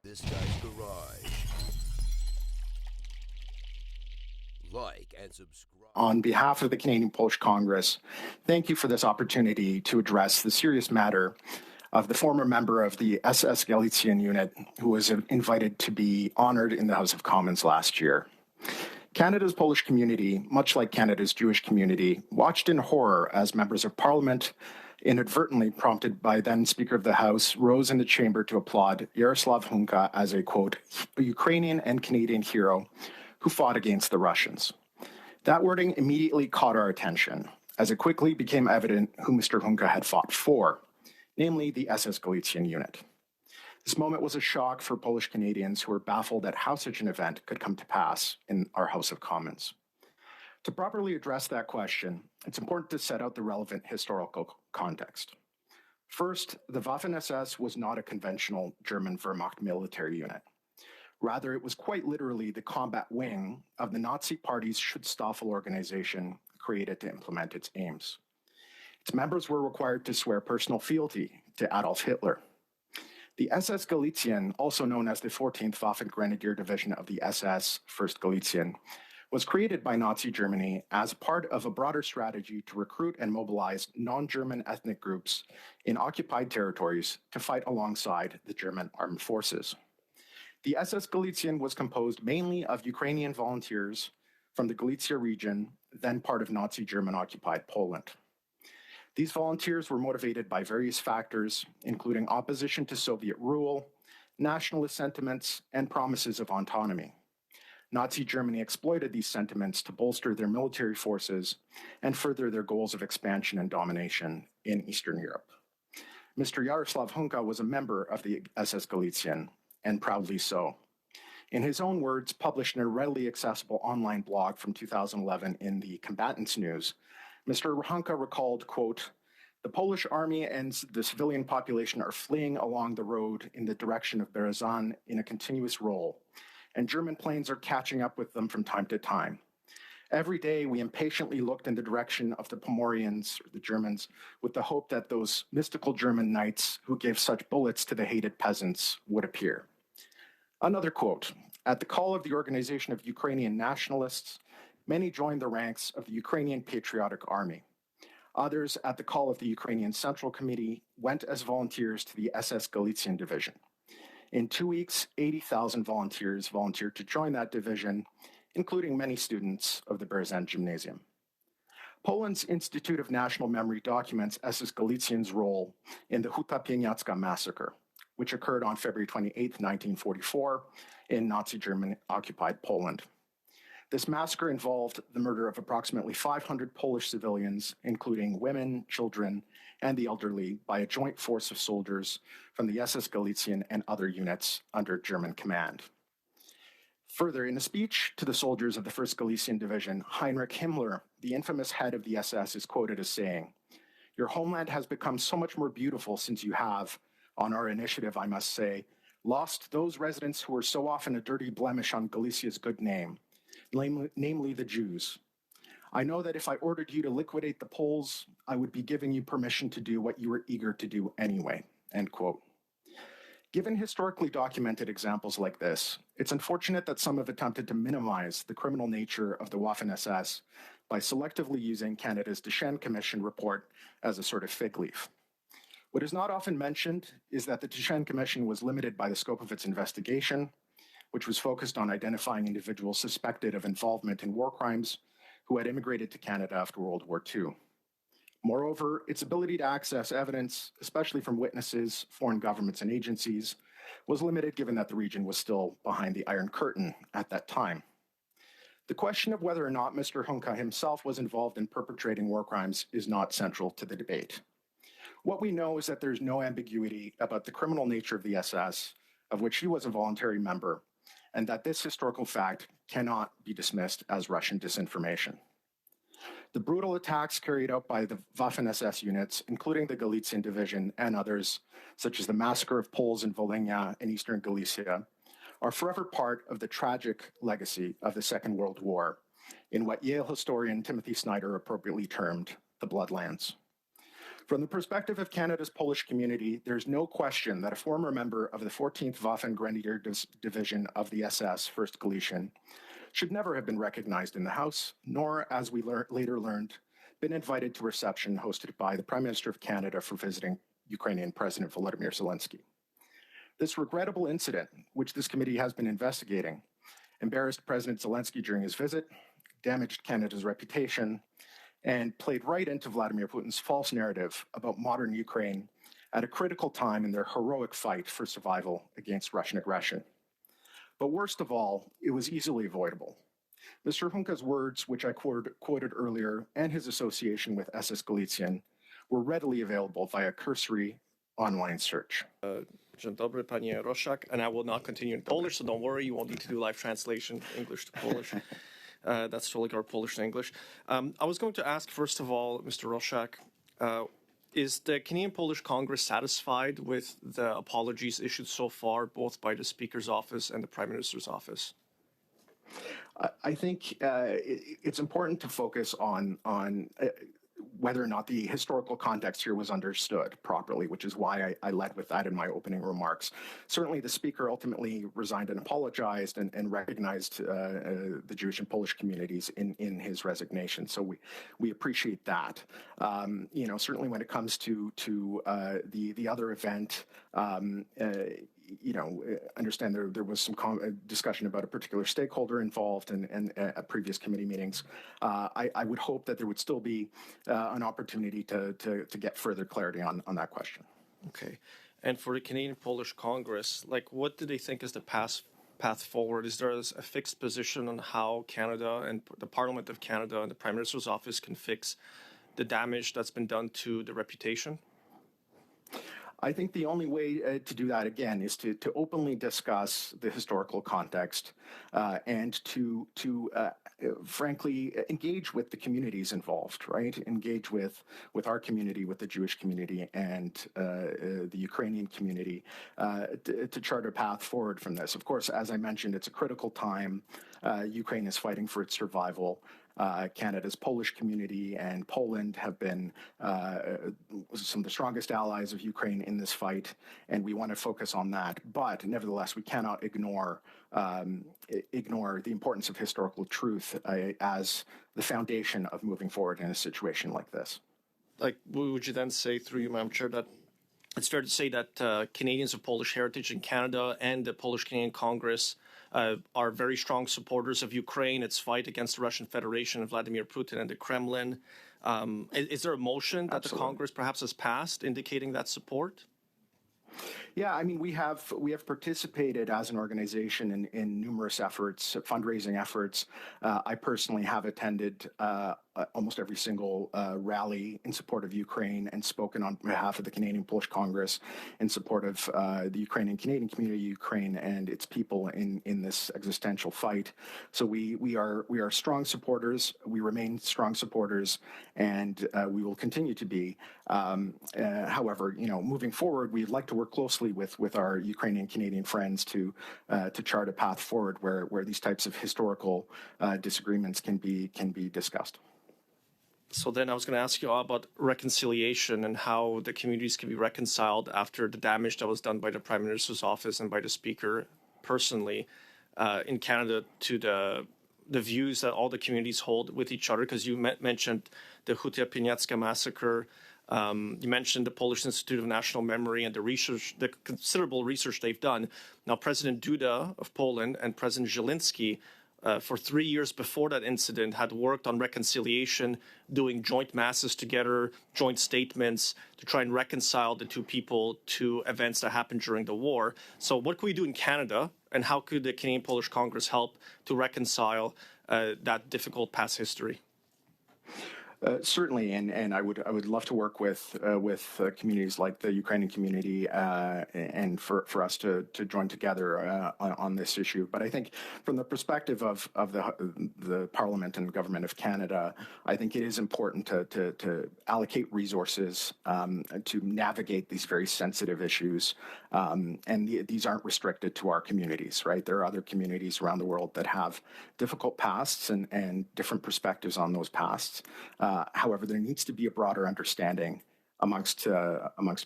this guy's garage. Like and subscribe. On behalf of the Canadian Polish Congress, thank you for this opportunity to address the serious matter of the former member of the SS Galician unit who was invited to be honored in the House of Commons last year. Canada's Polish community, much like Canada's Jewish community, watched in horror as members of Parliament, inadvertently prompted by then Speaker of the House, rose in the chamber to applaud Yaroslav Hunka as a, quote, Ukrainian and Canadian hero who fought against the Russians. That wording immediately caught our attention, as it quickly became evident who Mr. Hunka had fought for, namely the SS Galician unit. This moment was a shock for Polish Canadians who were baffled at how such an event could come to pass in our House of Commons. To properly address that question, it's important to set out the relevant historical context. First, the Waffen-SS was not a conventional German Wehrmacht military unit. Rather, it was quite literally the combat wing of the Nazi Party's Schutzstaffel organization created to implement its aims. Its members were required to swear personal fealty to Adolf Hitler. The SS Galician, also known as the 14th Waffen-Grenadier Division of the SS, 1st Galician, was created by Nazi Germany as part of a broader strategy to recruit and mobilize non-German ethnic groups in occupied territories to fight alongside the German armed forces. The SS Galician was composed mainly of Ukrainian volunteers from the Galicia region, then part of Nazi German-occupied Poland. These volunteers were motivated by various factors, including opposition to Soviet rule, nationalist sentiments, and promises of autonomy. Nazi Germany exploited these sentiments to bolster their military forces and further their goals of expansion and domination in Eastern Europe. Mr. Yaroslav Hunka was a member of the SS Galician, and proudly so. In his own words, published in a readily accessible online blog from 2011 in the Combatants News, Mr. Hunka recalled, quote, the Polish army and the civilian population are fleeing along the road in the direction of Berezan in a continuous roll, and German planes are catching up with them from time to time. Every day, we impatiently looked in the direction of the Pomorians, or the Germans, with the hope that those mystical German knights who gave such bullets to the hated peasants would appear. Another quote, at the call of the Organization of Ukrainian Nationalists, many joined the ranks of the Ukrainian Patriotic Army. Others, at the call of the Ukrainian Central Committee, went as volunteers to the SS Galician Division. In 2 weeks, 80,000 volunteers volunteered to join that division, including many students of the Berezan Gymnasium. Poland's Institute of National Memory documents SS Galician's role in the Huta Pieniacka massacre, which occurred on February 28, 1944, in Nazi German-occupied Poland. This massacre involved the murder of approximately 500 Polish civilians, including women, children, and the elderly, by a joint force of soldiers from the SS Galician and other units under German command. Further, in a speech to the soldiers of the 1st Galician Division, Heinrich Himmler, the infamous head of the SS, is quoted as saying, your homeland has become so much more beautiful since you have, on our initiative, I must say, lost those residents who were so often a dirty blemish on Galicia's good name, namely the Jews. I know that if I ordered you to liquidate the Poles, I would be giving you permission to do what you were eager to do anyway, end quote. Given historically documented examples like this, it's unfortunate that some have attempted to minimize the criminal nature of the Waffen-SS by selectively using Canada's Deschênes Commission report as a sort of fig leaf. What is not often mentioned is that the Deschênes Commission was limited by the scope of its investigation, which was focused on identifying individuals suspected of involvement in war crimes who had immigrated to Canada after World War II. Moreover, its ability to access evidence, especially from witnesses, foreign governments, and agencies, was limited given that the region was still behind the Iron Curtain at that time. The question of whether or not Mr. Hunka himself was involved in perpetrating war crimes is not central to the debate. What we know is that there's no ambiguity about the criminal nature of the SS, of which he was a voluntary member, and that this historical fact cannot be dismissed as Russian disinformation. The brutal attacks carried out by the Waffen-SS units, including the Galician Division and others, such as the massacre of Poles in Volhynia and Eastern Galicia, are forever part of the tragic legacy of the Second World War, in what Yale historian Timothy Snyder appropriately termed the Bloodlands. From the perspective of Canada's Polish community, there's no question that a former member of the 14th Waffen-Grenadier Division of the SS, 1st Galician, should never have been recognized in the House, nor, as we later learned, been invited to a reception hosted by the Prime Minister of Canada for visiting Ukrainian President Volodymyr Zelensky. This regrettable incident, which this committee has been investigating, embarrassed President Zelensky during his visit, damaged Canada's reputation, and played right into Vladimir Putin's false narrative about modern Ukraine at a critical time in their heroic fight for survival against Russian aggression. But worst of all, it was easily avoidable. Mr. Hunka's words, which I quoted earlier, and his association with SS Galician were readily available via cursory online search. Dzień dobry, panie Roszak, and I will not continue in Polish, so don't worry, you won't need to do live translation, English to Polish. That's totally our Polish to English. I was going to ask, first of all, Mr. Roszak, is the Canadian Polish Congress satisfied with the apologies issued so far, both by the Speaker's office and the Prime Minister's office? I think it's important to focus on whether or not the historical context here was understood properly, which is why I led with that in my opening remarks. Certainly, the Speaker ultimately resigned and apologized and recognized the Jewish and Polish communities in his resignation. So we appreciate that. Certainly when it comes to the other event, understand there was some discussion about a particular stakeholder involved and at previous committee meetings. I would hope that there would still be an opportunity to get further clarity on that question. Okay. And for the Canadian Polish Congress, what do they think is the path forward? Is there a fixed position on how Canada and the Parliament of Canada and the Prime Minister's office can fix the damage that's been done to the reputation? I think the only way to do that, again, is to openly discuss the historical context and to frankly, engage with the communities involved, right? Engage with our community, with the Jewish community and the Ukrainian community to chart a path forward from this. Of course, as I mentioned, it's a critical time. Ukraine is fighting for its survival. Canada's Polish community and Poland have been some of the strongest allies of Ukraine in this fight, and we want to focus on that. But nevertheless, we cannot ignore the importance of historical truth as the foundation of moving forward in a situation like this. Would you then say, through you, Madam Chair, that it's fair to say that Canadians of Polish heritage in Canada and the Polish-Canadian Congress are very strong supporters of Ukraine, its fight against the Russian Federation and Vladimir Putin and the Kremlin? Is there a motion that the Congress perhaps has passed indicating that support? Yeah, I mean, we have participated as an organization in numerous efforts, fundraising efforts. I personally have attended almost every single rally in support of Ukraine and spoken on behalf of the Canadian Polish Congress in support of the Ukrainian Canadian community, Ukraine and its people in this existential fight. So we are strong supporters. We remain strong supporters, and we will continue to be. However, moving forward, we'd like to work closely with our Ukrainian Canadian friends to chart a path forward where these types of historical disagreements can be discussed. So then I was going to ask you all about reconciliation and how the communities can be reconciled after the damage that was done by the Prime Minister's office and by the Speaker personally in Canada to the views that all the communities hold with each other, because you mentioned the Huta Pieniacka massacre. You mentioned the Polish Institute of National Memory and the considerable research they've done. Now, President Duda of Poland and President Zelensky, for 3 years before that incident, had worked on reconciliation, doing joint masses together, joint statements to try and reconcile the two people to events that happened during the war. So what could we do in Canada, and how could the Canadian Polish Congress help to reconcile that difficult past history? Certainly, and I would love to work with communities like the Ukrainian community and for us to join together on this issue. But I think from the perspective of the Parliament and government of Canada, I think it is important to allocate resources to navigate these very sensitive issues. And these aren't restricted to our communities, right? There are other communities around the world that have difficult pasts and different perspectives on those pasts. However, there needs to be a broader understanding amongst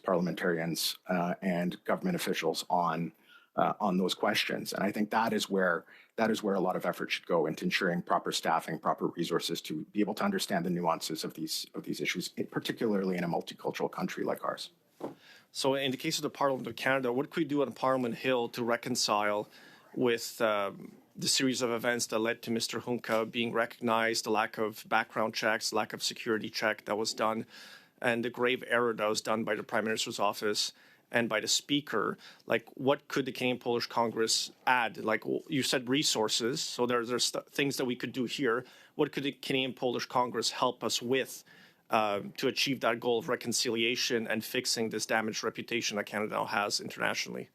parliamentarians and government officials on those questions. And I think that is where a lot of effort should go into ensuring proper staffing, proper resources to be able to understand the nuances of these issues, particularly in a multicultural country like ours. So in the case of the Parliament of Canada, what could we do on Parliament Hill to reconcile with the series of events that led to Mr. Hunka being recognized, the lack of background checks, lack of security check that was done, and the grave error that was done by the Prime Minister's office and by the Speaker? Like, what could the Canadian Polish Congress add? Like, you said resources, so there's things that we could do here. What could the Canadian Polish Congress help us with to achieve that goal of reconciliation and fixing this damaged reputation that Canada now has internationally?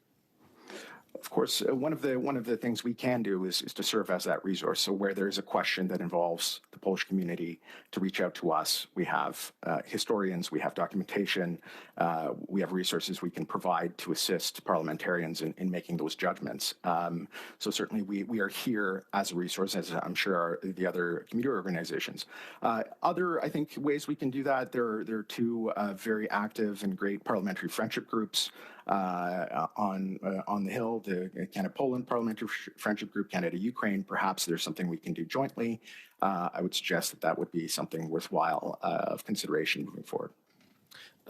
Of course, one of the things we can do is to serve as that resource. So where there's a question that involves the Polish community, to reach out to us. We have historians, we have documentation, we have resources we can provide to assist parliamentarians in making those judgments. So certainly we are here as a resource, as I'm sure are the other community organizations. Other, I think, ways we can do that, there are two very active and great parliamentary friendship groups on the Hill, the Canada-Poland Parliamentary Friendship Group, Canada-Ukraine. Perhaps there's something we can do jointly. I would suggest that would be something worthwhile of consideration moving forward.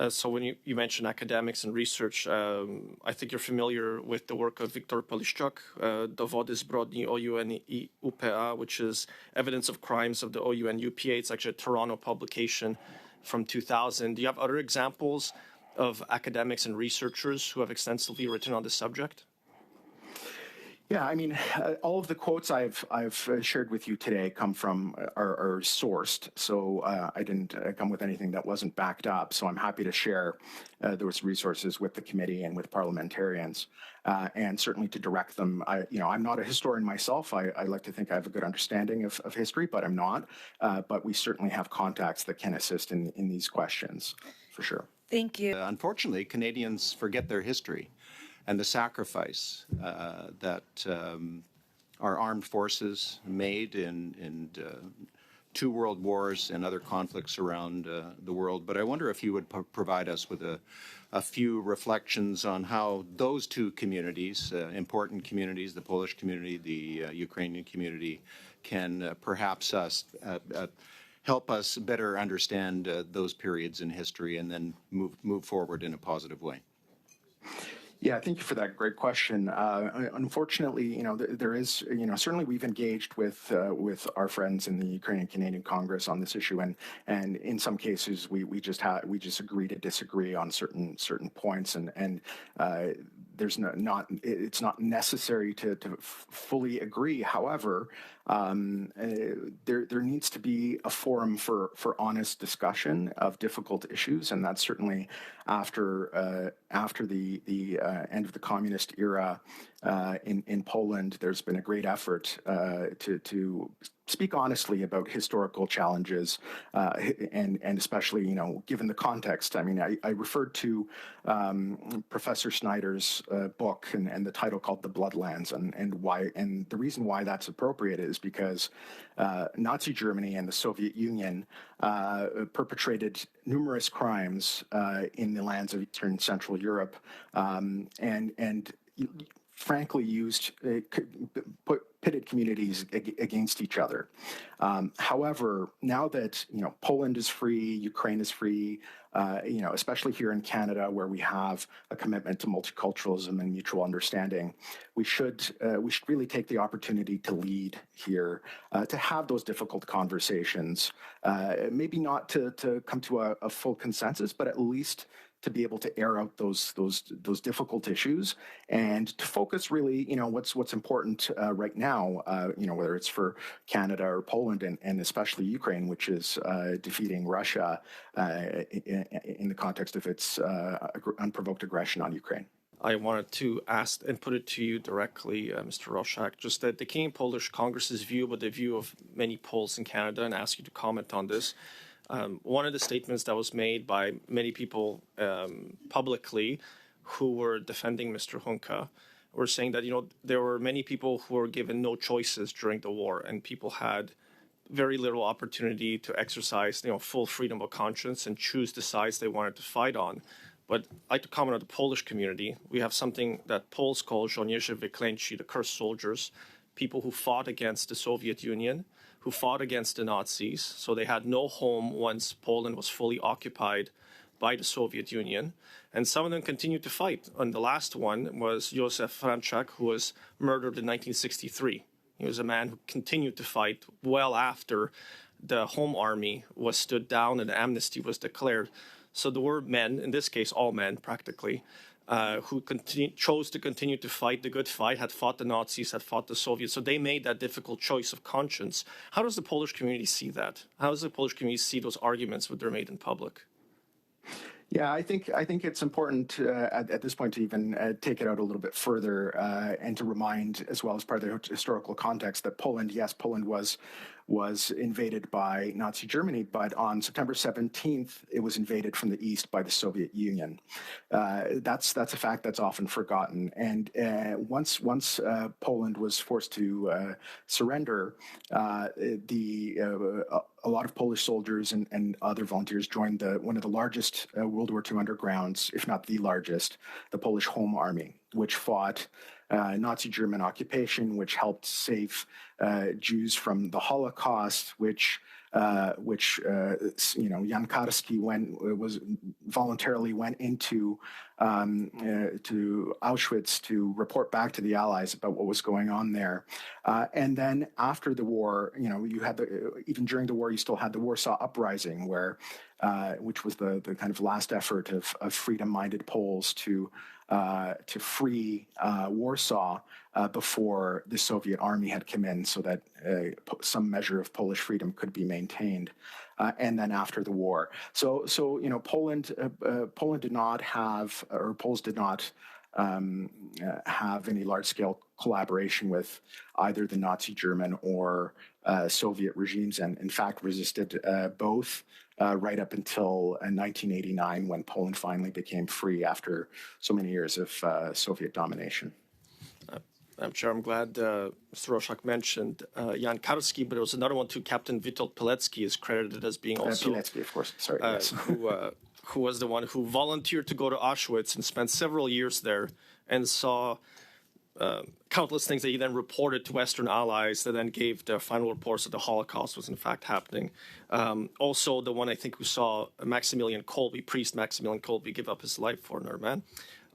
So when you mention academics and research, I think you're familiar with the work of Wiktor Poliszczuk, Dowody zbrodni OUN i UPA, which is evidence of crimes of the OUN UPA. It's actually a Toronto publication from 2000. Do you have other examples of academics and researchers who have extensively written on this subject? Yeah, I mean, all of the quotes I've shared with you today come from are sourced, so I didn't come with anything that wasn't backed up. So I'm happy to share those resources with the committee and with parliamentarians, and certainly to direct them. I'm not a historian myself. I like to think I have a good understanding of history, but I'm not. But we certainly have contacts that can assist in these questions, for sure. Thank you. Unfortunately, Canadians forget their history and the sacrifice that our armed forces made in two world wars and other conflicts around the world. But I wonder if you would provide us with a few reflections on how those two communities, important communities, the Polish community, the Ukrainian community, can perhaps help us better understand those periods in history and then move forward in a positive way. Yeah, thank you for that great question. Unfortunately, there is, certainly we've engaged with our friends in the Ukrainian Canadian Congress on this issue, and in some cases we just agree to disagree on certain points, and there's it's not necessary to fully agree. However, there needs to be a forum for honest discussion of difficult issues, and that's certainly after the end of the communist era in Poland. There's been a great effort to speak honestly about historical challenges, and especially, given the context. I mean, I referred to Professor Snyder's book and the title called "The Bloodlands," and the reason why that's appropriate is because Nazi Germany and the Soviet Union perpetrated numerous crimes in the lands of Eastern and Central Europe, and frankly pitted communities against each other. However, now that Poland is free, Ukraine is free, especially here in Canada, where we have a commitment to multiculturalism and mutual understanding, we should really take the opportunity to lead here, to have those difficult conversations. Maybe not to come to a full consensus, but at least to be able to air out those difficult issues and to focus really, what's important right now, whether it's for Canada or Poland and especially Ukraine, which is defeating Russia in the context of its unprovoked aggression on Ukraine. I wanted to ask and put it to you directly, Mr. Roszak, just that the Canadian Polish Congress's view, but the view of many Poles in Canada, and ask you to comment on this. One of the statements that was made by many people publicly who were defending Mr. Hunka were saying that, there were many people who were given no choices during the war, and people had very little opportunity to exercise, full freedom of conscience and choose the sides they wanted to fight on. But I'd like to comment on the Polish community. We have something that Poles call żołnierze wyklęci, the cursed soldiers, people who fought against the Soviet Union, who fought against the Nazis. So they had no home once Poland was fully occupied by the Soviet Union. And some of them continued to fight. And the last one was Yaroslav Hunka, who was murdered in 1963. He was a man who continued to fight well after the home army was stood down and amnesty was declared. So there were men, in this case all men practically, who chose to continue to fight the good fight, had fought the Nazis, had fought the Soviets. So they made that difficult choice of conscience. How does the Polish community see that? How does the Polish community see those arguments when they're made in public? Yeah, I think it's important at this point to even take it out a little bit further and to remind, as well as part of the historical context, that Poland was invaded by Nazi Germany, but on September 17th, it was invaded from the east by the Soviet Union. That's a fact that's often forgotten. And once Poland was forced to surrender, a lot of Polish soldiers and other volunteers joined one of the largest World War II undergrounds, if not the largest, the Polish Home Army, which fought Nazi German occupation, which helped save Jews from the Holocaust, which Jan Karski voluntarily went into to Auschwitz to report back to the Allies about what was going on there. And then after the war, you had even during the war, you still had the Warsaw Uprising, which was the kind of last effort of freedom-minded Poles to free Warsaw before the Soviet army had come in, so that some measure of Polish freedom could be maintained. And then after the war, so Poland did not have, or Poles did not have any large-scale collaboration with either the Nazi German or Soviet regimes, and in fact resisted both right up until 1989, when Poland finally became free after so many years of Soviet domination. I'm sure I'm glad Mr. Roszak mentioned Jan Karski, but there was another one too. Captain Witold Pilecki is credited as being also Pilecki, of course. Sorry, yes. who was the one who volunteered to go to Auschwitz and spent several years there and saw countless things that he then reported to Western allies that then gave the final reports that the Holocaust was in fact happening. Also, the one I think who saw Maximilian Kolbe, priest Maximilian Kolbe, give up his life for another man.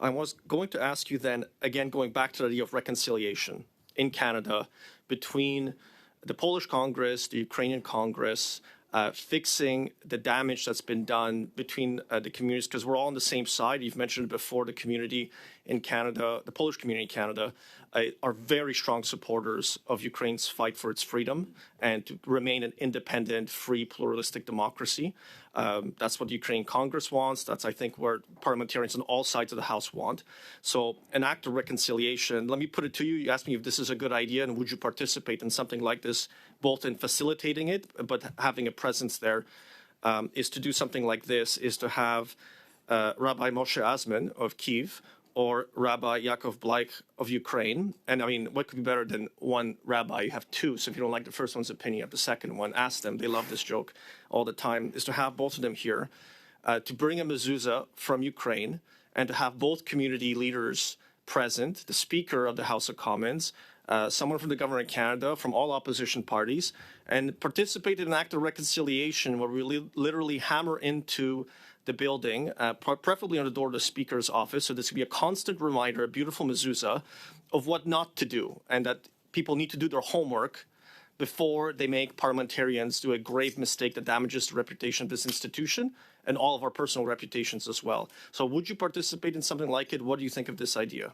I was going to ask you then, again, going back to the idea of reconciliation in Canada between the Polish Congress, the Ukrainian Congress, fixing the damage that's been done between the communities, because we're all on the same side. You've mentioned it before, the community in Canada, the Polish community in Canada, are very strong supporters of Ukraine's fight for its freedom and to remain an independent, free, pluralistic democracy. That's what the Ukrainian Congress wants. That's, I think, where parliamentarians on all sides of the House want. So an act of reconciliation, let me put it to you. You asked me if this is a good idea and would you participate in something like this, both in facilitating it, but having a presence there, is to do something like this, is to have Rabbi Moshe Azman of Kyiv or Rabbi Yaakov Blaik of Ukraine. And I mean, what could be better than one rabbi? You have two, so if you don't like the first one's opinion, you have the second one. Ask them. They love this joke all the time, is to have both of them here, to bring a mezuzah from Ukraine, and to have both community leaders present, the Speaker of the House of Commons, someone from the government of Canada, from all opposition parties, and participate in an act of reconciliation where we literally hammer into the building, preferably on the door of the Speaker's office, so this could be a constant reminder, a beautiful mezuzah, of what not to do, and that people need to do their homework before they make parliamentarians do a grave mistake that damages the reputation of this institution and all of our personal reputations as well. So would you participate in something like it? What do you think of this idea?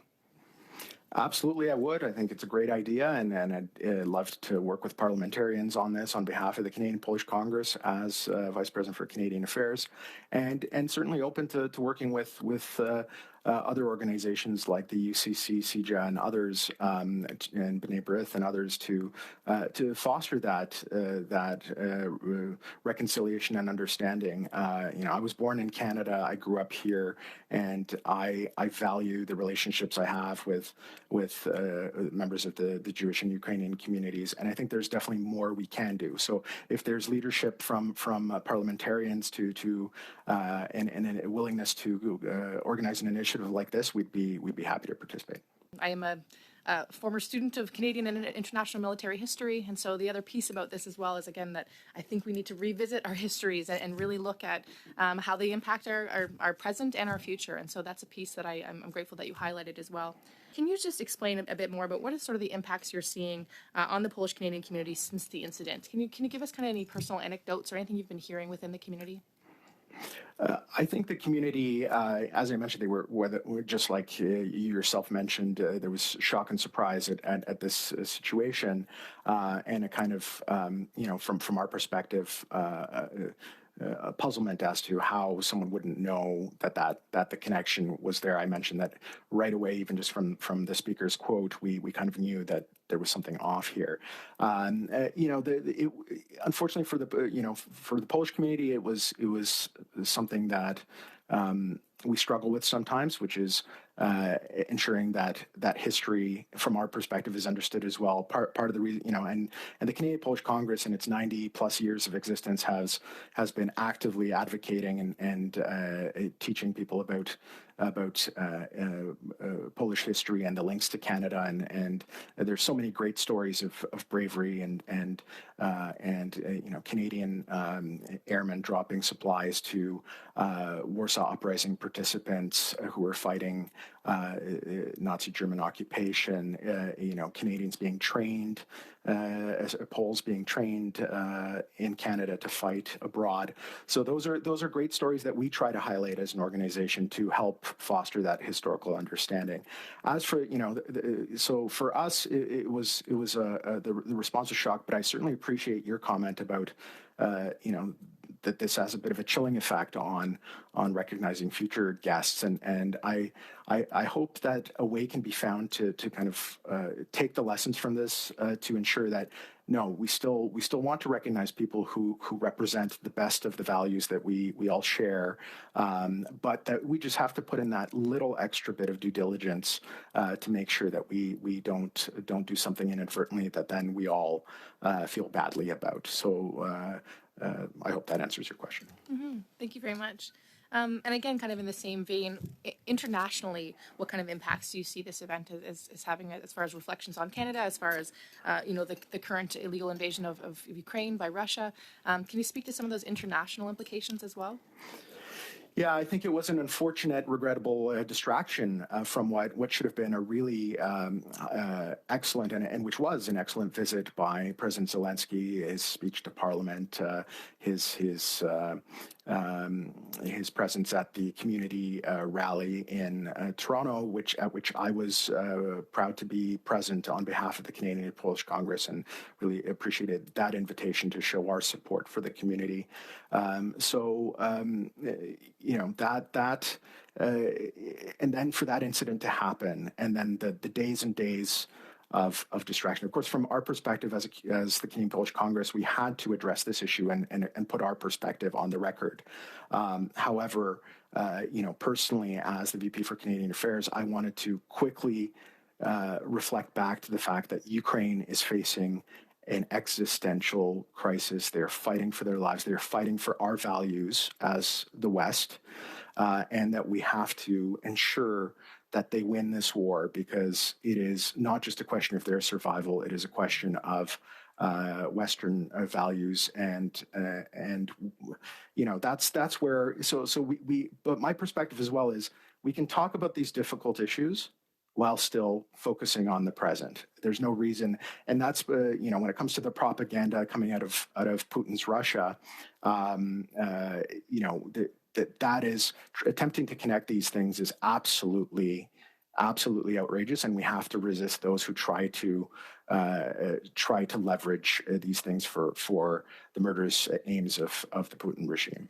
Absolutely, I would. I think it's a great idea, and I'd love to work with parliamentarians on this on behalf of the Canadian Polish Congress as Vice President for Canadian Affairs, and certainly open to working with other organizations like the UCC, CJA, and others, and B'nai B'rith and others to foster that reconciliation and understanding. I was born in Canada. I grew up here, and I value the relationships I have with members of the Jewish and Ukrainian communities, and I think there's definitely more we can do. So if there's leadership from parliamentarians and a willingness to organize an initiative like this, we'd be happy to participate. I am a former student of Canadian and international military history, and so the other piece about this as well is, again, that I think we need to revisit our histories and really look at how they impact our present and our future, and so that's a piece that I'm grateful that you highlighted as well. Can you just explain a bit more about what are sort of the impacts you're seeing on the Polish Canadian community since the incident? Can you give us kind of any personal anecdotes or anything you've been hearing within the community? I think the community, as I mentioned, they were just like you yourself mentioned, there was shock and surprise at this situation, and a kind of, from our perspective, a puzzlement as to how someone wouldn't know that the connection was there. I mentioned that right away, even just from the speaker's quote, we kind of knew that there was something off here. Unfortunately for the Polish community, it was something that we struggle with sometimes, which is ensuring that history, from our perspective, is understood as well. Part of the reason, and the Canadian Polish Congress in its 90+ years of existence has been actively advocating and teaching people about Polish history and the links to Canada, and there's so many great stories of bravery and Canadian airmen dropping supplies to Warsaw Uprising participants who were fighting Nazi German occupation. Canadians being trained, Poles being trained in Canada to fight abroad. So those are great stories that we try to highlight as an organization to help foster that historical understanding. As for so for us, it was the response was shock, but I certainly appreciate your comment about that this has a bit of a chilling effect on recognizing future guests, and I hope that a way can be found to kind of take the lessons from this to ensure that no, we still want to recognize people who represent the best of the values that we all share, but that we just have to put in that little extra bit of due diligence to make sure that we don't do something inadvertently that then we all feel badly about. So I hope that answers your question. Mm-hmm. Thank you very much. And again, kind of in the same vein, internationally, what kind of impacts do you see this event as having, as far as reflections on Canada, as far as the current illegal invasion of Ukraine by Russia? Can you speak to some of those international implications as well? Yeah, I think it was an unfortunate, regrettable distraction from what should have been a really excellent and which was an excellent visit by President Zelensky, his speech to Parliament, his presence at the community rally in Toronto, at which I was proud to be present on behalf of the Canadian and Polish Congress, and really appreciated that invitation to show our support for the community. And then for that incident to happen, and then the days and days of distraction. Of course, from our perspective as the Canadian Polish Congress, we had to address this issue and put our perspective on the record. However, personally, as the VP for Canadian Affairs, I wanted to quickly reflect back to the fact that Ukraine is facing an existential crisis. They're fighting for their lives. They're fighting for our values as the West, and that we have to ensure that they win this war, because it is not just a question of their survival. It is a question of Western values, and that's where. So we. But my perspective as well is we can talk about these difficult issues while still focusing on the present. There's no reason, and that's when it comes to the propaganda coming out of Putin's Russia, that is attempting to connect these things is absolutely outrageous, and we have to resist those who try to leverage these things for the murderous aims of the Putin regime.